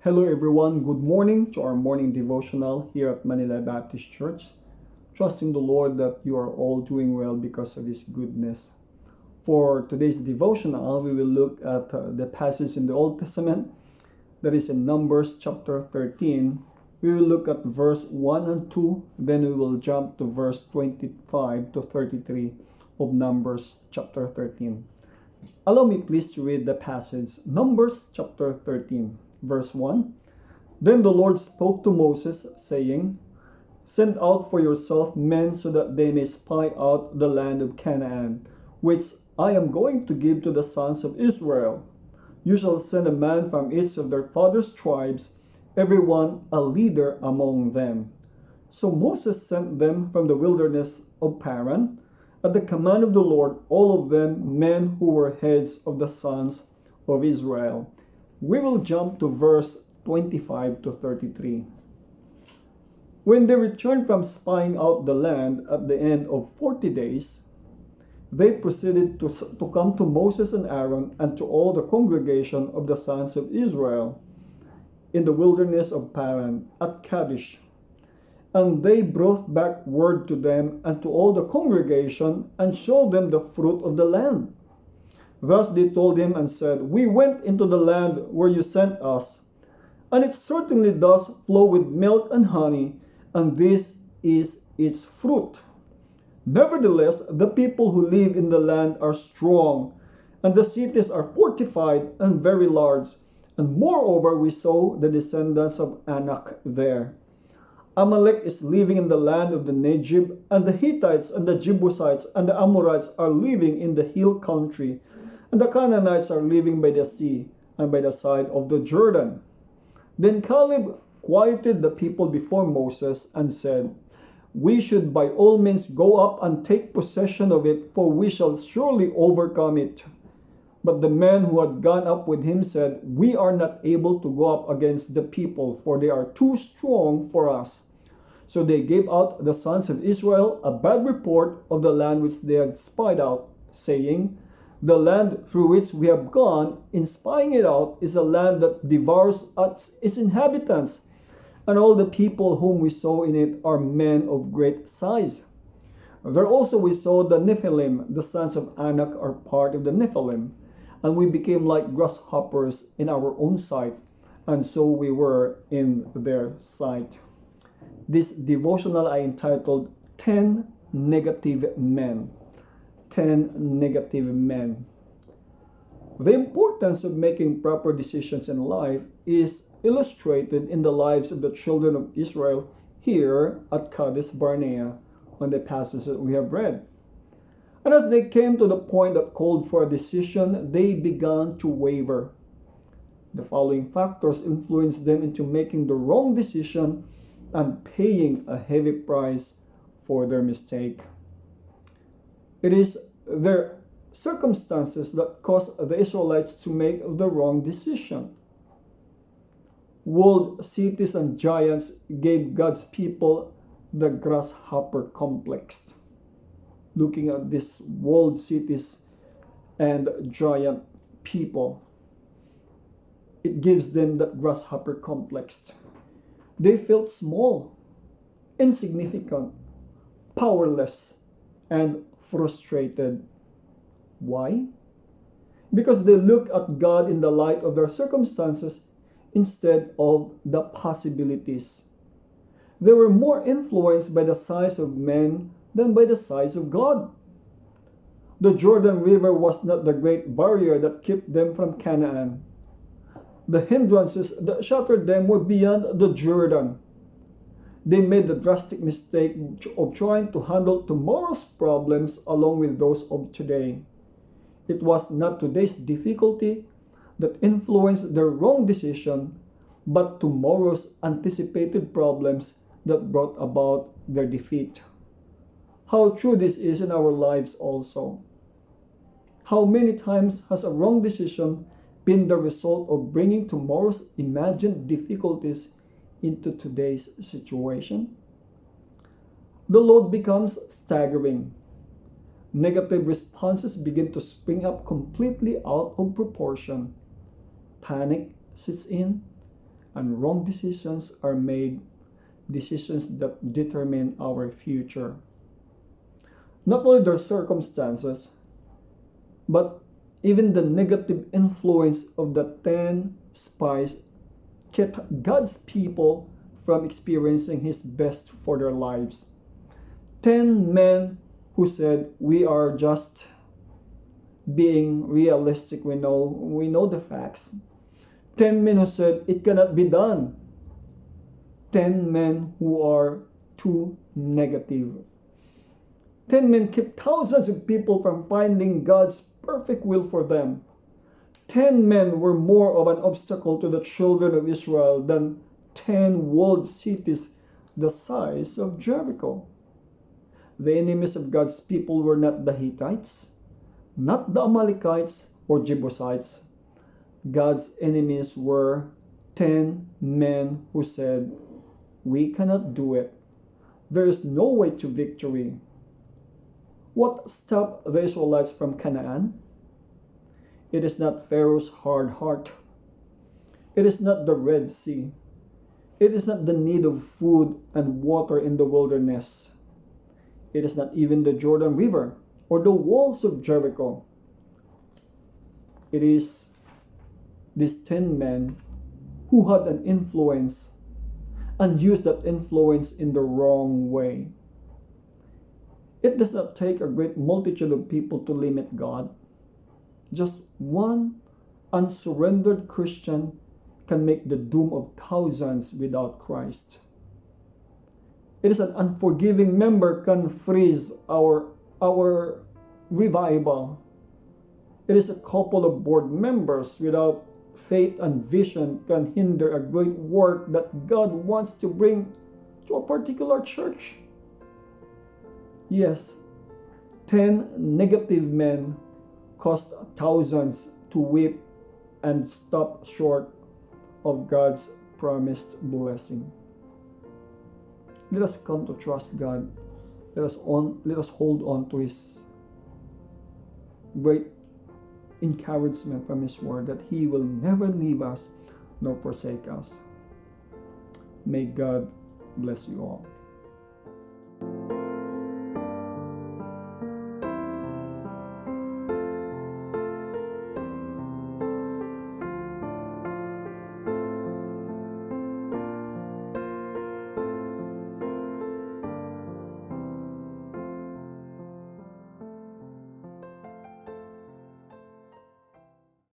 Hello everyone, good morning to our morning devotional here at Manila Baptist Church. Trusting the Lord that you are all doing well because of His goodness. For today's devotional, we will look at the passage in the Old Testament that is in Numbers chapter 13. We will look at verse 1 and 2, then we will jump to verse 25 to 33 of Numbers chapter 13. Allow me please to read the passage. Numbers chapter 13, verse 1. Then the Lord spoke to Moses, saying, Send out for yourself men so that they may spy out the land of Canaan, which I am going to give to the sons of Israel. You shall send a man from each of their fathers' tribes, every one a leader among them. So Moses sent them from the wilderness of Paran, at the command of the Lord, all of them men who were heads of the sons of Israel. We will jump to verse 25 to 33. When they returned from spying out the land at the end of 40 days, they proceeded to come to Moses and Aaron and to all the congregation of the sons of Israel in the wilderness of Paran at Kadesh. And they brought back word to them and to all the congregation, and showed them the fruit of the land. Thus they told him and said, We went into the land where you sent us, and it certainly does flow with milk and honey, and this is its fruit. Nevertheless, the people who live in the land are strong, and the cities are fortified and very large. And moreover, we saw the descendants of Anak there. Amalek is living in the land of the Negeb, and the Hittites and the Jebusites and the Amorites are living in the hill country, and the Canaanites are living by the sea and by the side of the Jordan. Then Caleb quieted the people before Moses and said, We should by all means go up and take possession of it, for we shall surely overcome it. But the men who had gone up with him said, We are not able to go up against the people, for they are too strong for us. So they gave out the sons of Israel a bad report of the land which they had spied out, saying, The land through which we have gone in spying it out is a land that devours its inhabitants, and all the people whom we saw in it are men of great size. There also we saw the Nephilim, the sons of Anak are part of the Nephilim, and we became like grasshoppers in our own sight, and so we were in their sight. This devotional I entitled 10 Negative Men. 10 Negative Men. The importance of making proper decisions in life is illustrated in the lives of the children of Israel here at Kadesh Barnea on the passage that we have read. And as they came to the point that called for a decision, they began to waver. The following factors influenced them into making the wrong decision and paying a heavy price for their mistake. It is their circumstances that caused the Israelites to make the wrong decision. Walled cities and giants gave God's people the grasshopper complex. Looking at these walled cities and giant people, it gives them that grasshopper complex. They felt small, insignificant, powerless, and frustrated. Why? Because they look at God in the light of their circumstances instead of the possibilities. They were more influenced by the size of men than by the size of God. The Jordan River was not the great barrier that kept them from Canaan. The hindrances that shattered them were beyond the Jordan. They made the drastic mistake of trying to handle tomorrow's problems along with those of today. It was not today's difficulty that influenced their wrong decision, but tomorrow's anticipated problems that brought about their defeat. How true this is in our lives also. How many times has a wrong decision been the result of bringing tomorrow's imagined difficulties into today's situation? The load becomes staggering. Negative responses begin to spring up completely out of proportion. Panic sets in, and wrong decisions are made, decisions that determine our future. Not only their circumstances, but even the negative influence of the 10 spies kept God's people from experiencing His best for their lives. 10 men who said, "We are just being realistic, we know the facts." 10 men who said, "It cannot be done." 10 men who are too negative. 10 men kept thousands of people from finding God's perfect will for them. 10 men were more of an obstacle to the children of Israel than 10 walled cities the size of Jericho. The enemies of God's people were not the Hittites, not the Amalekites or Jebusites. God's enemies were 10 men who said, "We cannot do it. There is no way to victory." What stopped the Israelites from Canaan? It is not Pharaoh's hard heart. It is not the Red Sea. It is not the need of food and water in the wilderness. It is not even the Jordan River or the walls of Jericho. It is these 10 men who had an influence and used that influence in the wrong way. It does not take a great multitude of people to limit God. Just one unsurrendered Christian can make the doom of thousands without Christ. It is an unforgiving member can freeze our revival. It is a couple of board members without faith and vision can hinder a great work that God wants to bring to a particular church. Yes, 10 negative men caused thousands to weep and stop short of God's promised blessing. Let us come to trust God. Let us hold on to His great encouragement from His word that He will never leave us nor forsake us. May God bless you all.